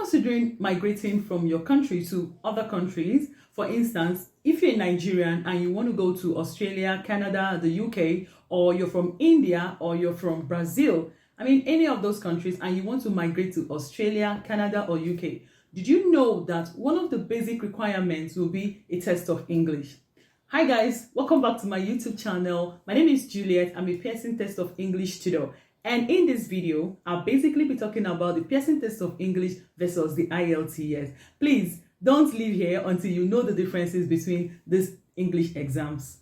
considering migrating from your country to other countries, for instance, if you're Nigerian and you want to go to Australia, Canada, the UK, or you're from India or you're from Brazil, I mean, any of those countries, and you want to migrate to Australia, Canada, or UK, did you know that one of the basic requirements will be a test of English? Hi guys, welcome back to my YouTube channel. My name is Juliet. I'm a Pearson Test of English tutor. And in this video, I'll basically be talking about the Pearson Test of English versus the IELTS. Please don't leave here until you know the differences between these English exams.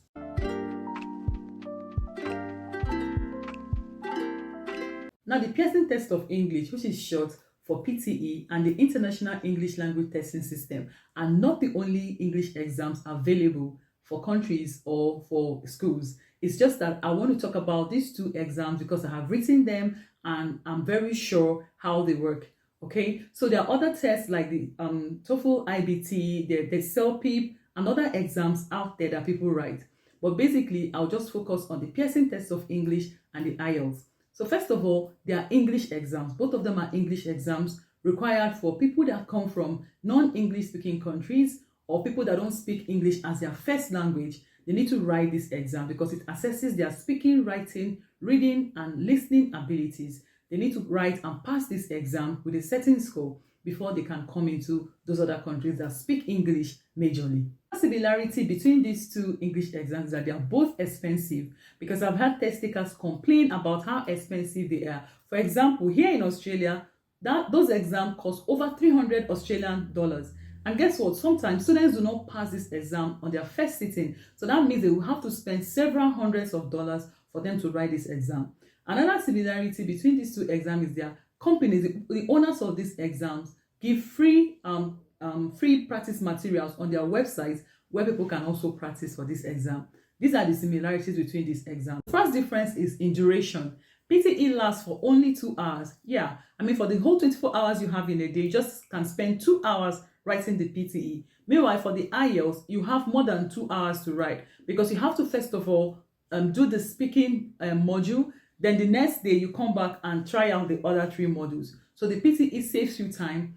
Now, the Pearson Test of English, which is short for PTE, and the International English Language Testing System are not the only English exams available for countries or for schools. It's just that I want to talk about these two exams because I have written them and I'm very sure how they work. Okay, so there are other tests like the TOEFL, IBT, the CELPIP, and other exams out there that people write. But basically, I'll just focus on the Pearson Test of English and the IELTS. So first of all, they are English exams. Both of them are English exams required for people that come from non-English speaking countries or people that don't speak English as their first language. They need to write this exam because it assesses their speaking, writing, reading, and listening abilities. They need to write and pass this exam with a certain score before they can come into those other countries that speak English majorly. The similarity between these two English exams is that they are both expensive because I've had test takers complain about how expensive they are. For example, here in Australia, those exams cost over 300 Australian dollars. And guess what? Sometimes students do not pass this exam on their first sitting. So that means they will have to spend several hundreds of dollars for them to write this exam. Another similarity between these two exams is their companies, the owners of these exams, give free practice materials on their websites where people can also practice for this exam. These are the similarities between these exams. The first difference is in duration. PTE lasts for only 2 hours. Yeah, I mean, for the whole 24 hours you have in a day, you just can spend 2 hours writing the PTE. Meanwhile, for the IELTS, you have more than 2 hours to write because you have to first of all do the speaking module. Then the next day you come back and try out the other 3 modules. So the PTE saves you time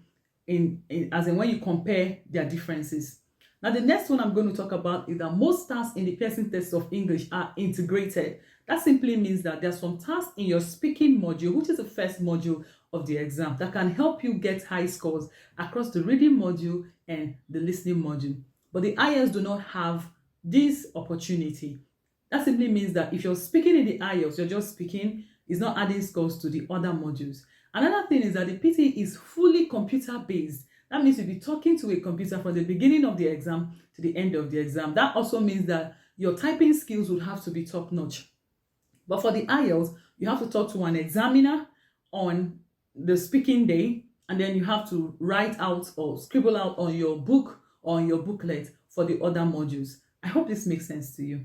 as in when you compare their differences. Now the next one I'm going to talk about is that most tasks in the Pearson Test of English are integrated. That simply means that there are some tasks in your speaking module, which is the first module of the exam, that can help you get high scores across the reading module and the listening module. But the IELTS do not have this opportunity. That simply means that if you're speaking in the IELTS, you're just speaking, it's not adding scores to the other modules. Another thing is that the PTE is fully computer-based. That means you'll be talking to a computer from the beginning of the exam to the end of the exam. That also means that your typing skills would have to be top-notch. But for the IELTS, you have to talk to an examiner on the speaking day, and then you have to write out or scribble out on your book or on your booklet for the other modules. I hope this makes sense to you.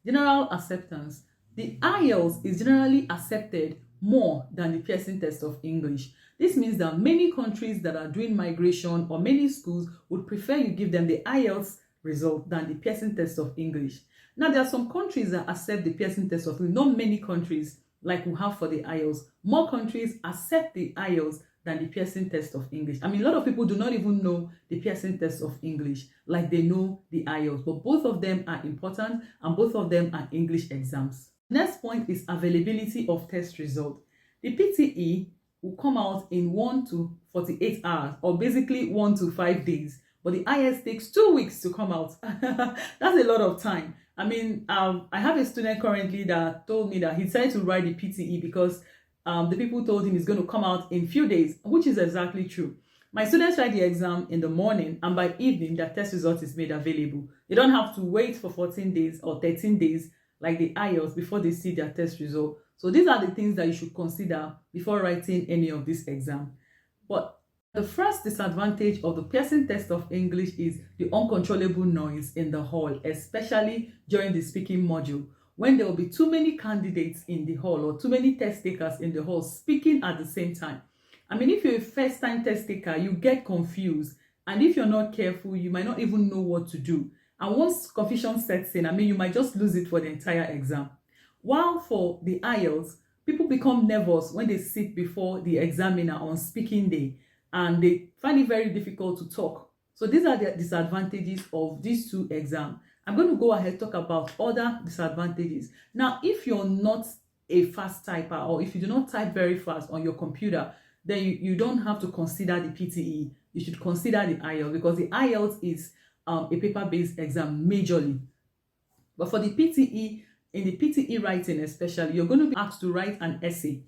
General acceptance. The IELTS is generally accepted more than the Pearson Test of English. This means that many countries that are doing migration or many schools would prefer you give them the IELTS result than the Pearson Test of English. Now, there are some countries that accept the Pearson Test of English, not many countries like we have for the IELTS. More countries accept the IELTS than the Pearson Test of English. I mean, a lot of people do not even know the Pearson Test of English like they know the IELTS, but both of them are important and both of them are English exams. Next point is availability of test result. The PTE will come out in 1 to 48 hours, or basically 1 to 5 days, but the IELTS takes 2 weeks to come out. That's a lot of time. I mean, I have a student currently that told me that he decided to write the PTE because the people told him it's going to come out in few days, which is exactly true. My students write the exam in the morning, and by evening, their test result is made available. They don't have to wait for 14 days or 13 days like the IELTS before they see their test result. So these are the things that you should consider before writing any of this exam. But the first disadvantage of the Pearson Test of English is the uncontrollable noise in the hall, especially during the speaking module, when there will be too many candidates in the hall or too many test takers in the hall speaking at the same time. I mean, if you're a first-time test taker, you get confused. And if you're not careful, you might not even know what to do. And once confusion sets in, I mean, you might just lose it for the entire exam. While for the IELTS, people become nervous when they sit before the examiner on speaking day. and they find it very difficult to talk. So these are the disadvantages of these two exams. I'm going to go ahead and talk about other disadvantages. Now, if you're not a fast typer, or if you do not type very fast on your computer, then you don't have to consider the PTE. You should consider the IELTS, because the IELTS is a paper-based exam majorly. But for the PTE, in the PTE writing especially, you're going to be asked to write an essay,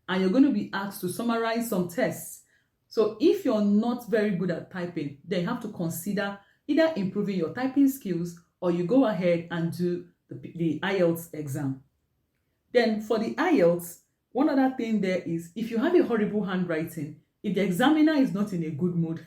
and you're going to be asked to summarize some tests. So if you're not very good at typing, then you have to consider either improving your typing skills, or you go ahead and do the IELTS exam. Then for the IELTS, one other thing there is, if you have a horrible handwriting, if the examiner is not in a good mood,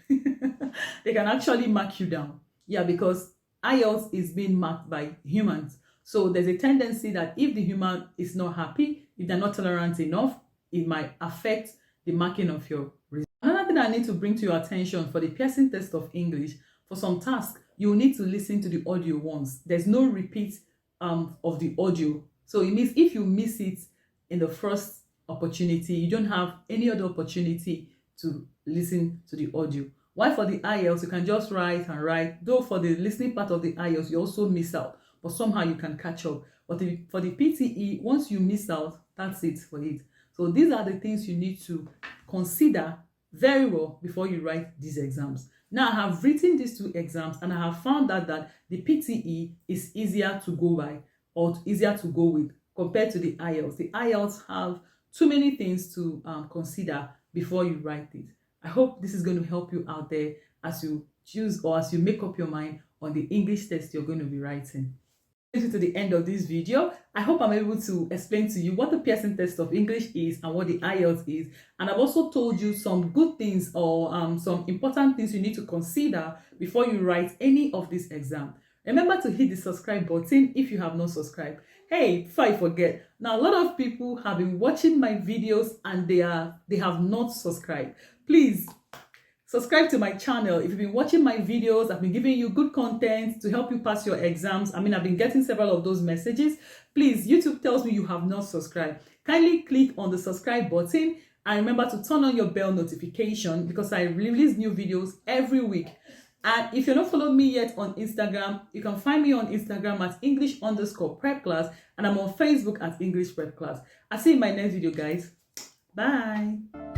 they can actually mark you down. Yeah, because IELTS is being marked by humans. So there's a tendency that if the human is not happy, if they're not tolerant enough, it might affect the marking of your result. Another thing I need to bring to your attention for the Pearson test of English, for some tasks, you need to listen to the audio once. There's no repeat of the audio. So it means if you miss it in the first opportunity, you don't have any other opportunity to listen to the audio. While for the IELTS, you can just write and write. Though for the listening part of the IELTS, you also miss out, but somehow you can catch up. But for the PTE, once you miss out, that's it for it. So these are the things you need to consider very well before you write these exams. Now, I have written these two exams, and I have found out that the PTE is easier to go by, or easier to go with, compared to the IELTS. The IELTS have too many things to consider before you write it. I hope this is going to help you out there as you choose, or as you make up your mind on the English test you're going to be writing. To the end of this video, I hope I'm able to explain to you what the Pearson test of English is and what the IELTS is, and I've also told you some good things, or some important things you need to consider before you write any of this exam. Remember to hit the subscribe button if you have not subscribed. Hey, before I forget, now a lot of people have been watching my videos and they have not subscribed. Please subscribe to my channel. If you've been watching my videos, I've been giving you good content to help you pass your exams. I mean, I've been getting several of those messages. Please, YouTube tells me you have not subscribed. Kindly click on the subscribe button, and remember to turn on your bell notification, because I release new videos every week. And if you're not following me yet on Instagram, you can find me on Instagram at English_prep class, and I'm on Facebook at English Prep Class. I'll see you in my next video, guys. Bye.